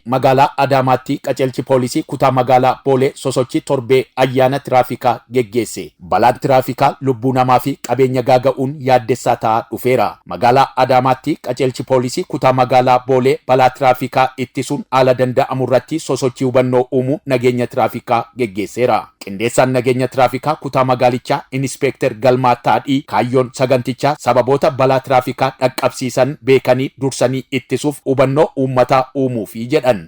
magaalaa Adaamaatti qajeelchi poolisii kutaa magaalaa Boolee sosochii torbee ayyaana tiraafikaa geggeesse. Balaan tiraafikaa lubbuu namaa fi qabeenya gaaga'uun yaaddessaa ta'aa dhufeera. Magaalaa Adaamaatti qajeelchi poolisii kutaa magaalaa Boolee balaa tiraafikaa ittisuun haala danda'amurratti sosochii hubannoo uumuu nageenya tiraafikaa geggeesseera. Qindeessaan nageenya tiraafikaa kutaa magaalichaa Inspekter Galmaa Taadhii kaayyoon sagantichaa sababoota balaa tiraafikaa dhaqqabsiisan beekanii dursanii ittisuuf hubannoo uummataa uumuufi jedhan.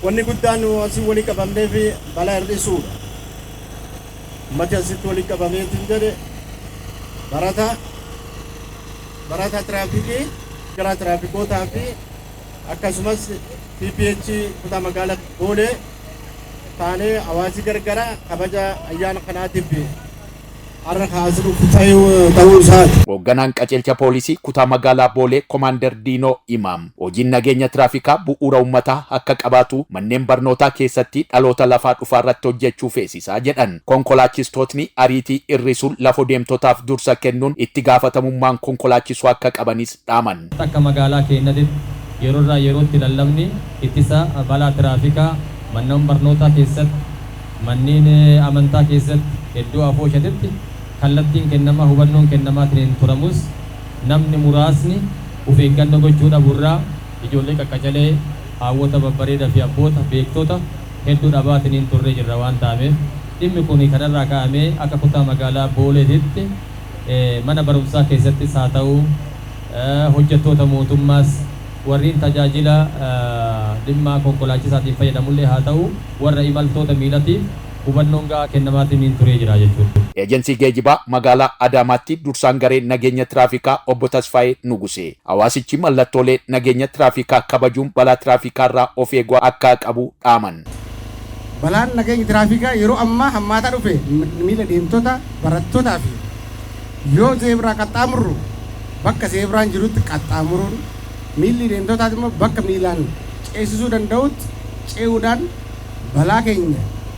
Wanni guddaan asii walii qabamnee fi balaa hir'isuudha. Uummati asitti walii qabameetiin jedhe barata tiraafikii gara tiraafikotaa fi akkasumas PPH kutaa magaalaa Boolee taanee hawaasi gargara kabaja ayyaana kanaatiif har'a kaasuu ta'uu isaati. Hoogganaan qajeelcha poolisii kutaa magaalaa Boolee Komaander Diinoo Imaam hojiin nageenya tiraafikaa bu'uura uummataa akka qabaatu manneen barnootaa keessatti dhaloota lafaa dhufaarratti hojjechuu feesisaa jedhan. Konkolaachistootni ariitii hir'isuun lafoo deemtotaaf dursa kennuun itti gaafatamummaan konkolaachisuu akka qabanis dhaaman. Akka magaalaa keenyatti yeroorraa yerootti lallabni ittisa balaa tiraafikaa manneen barnootaa keessatti manneen amantaa keessatti iddoo afooshatitti kallattiin kennamaa hubannoon kennamaatiin turamus namni muraasni of eeggannoo gochuudha burraa ijoollee qaqqacalee hawwata babbareedaa fi abboota beektota hedduu dhabaatiin turree jirra waan ta'eef dhimmi kun kanarraa ka'amee akka kutaa magaalaa Booleetitti mana barumsaa keessattis haa ta'u hojjettoota mootummaas warreen tajaajila dhimma konkolaachisaatiin fayyadamullee haa ta'u warra imaltoota miilatiif hubannoon gahaa kennamaatiin turee jira jechuudha. Eejensii geejibaa magaalaa Adaamaatti dursaan garee nageenya tiraafikaa obbo Tasfaayee Nugusee hawaasichi mallattoolee nageenya tiraafikaa kabajuun balaa tiraafikaa of eeguu akka qabu dhaaman. Balaan nageenya tiraafikaa yeroo ammaa hammaataa dhufe miila deemtota barattootaa fi yoo zeebraa qaxxaamurru bakka zeebraan jirutti qaxxaamuruun miilli deemtotaas immoo bakka miilaan ceesisuu danda'utti ce'uudhaan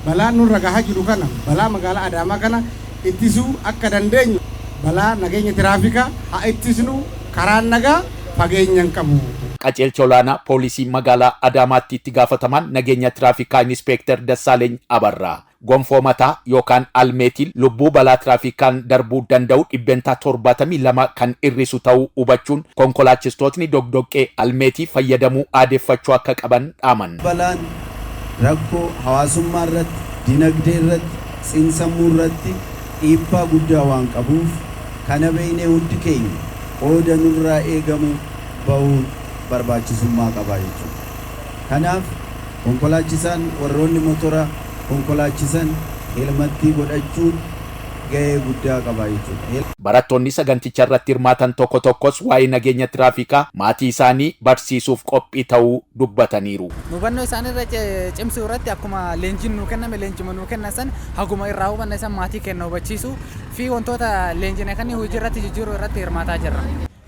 balaa nurra gahaa jiru kana balaa magaalaa Adaamaa kana ittisuu akka dandeenyu balaa nageenya tiraafikaa haa ittisnu karaan nagaa fageenyaan qabu. Qajeelcha olaanaa poolisii magaalaa Adaamaatti itti gaafatamaan nageenya tiraafikaa Inspekter Dassaaleeny Abarraa gonfoo mataa yookaan almeetiin lubbuu balaa tiraafikaan darbuu danda'u 72 kan hir'isu ta'uu hubachuun konkolaachistootni dogdoqqee almeetii fayyadamuu aadeffachuu akka qaban dhaaman. Balaan rakkoo hawaasummaa irratti, dinagdee irratti, xiinsammuu irratti dhiibbaa guddaa waan qabuuf kana beeknee hundi keenya qooda nurraa eegamu bahuun barbaachisummaa qaba jechuudha. Kanaaf konkolaachisaan warroonni motora konkolaachisan helmattii godhachuun gahee guddaa qaba jechuudha. Barattoonni saganticha irratti hirmaatan tokko tokkos waa'ee nageenya tiraafikaa maatii isaanii barsiisuuf qophii ta'uu dubbataniiru. Hubannoo isaanii cimsuu irratti akkuma leenjiin nuu kenname leenjima nuu kennasan haguma irraa hubanna isaan maatii kenna hubachiisuu fi wantoota leenjina kan hojii irratti jijjiiruu irratti hirmaataa jirra.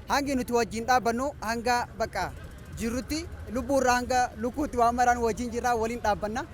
Hangi nuti wajjin dhaabbannu hanga bakka jirrutti lubbuurraa hanga lukkuutti waan maraan wajjin jirraa waliin dhaabbanna.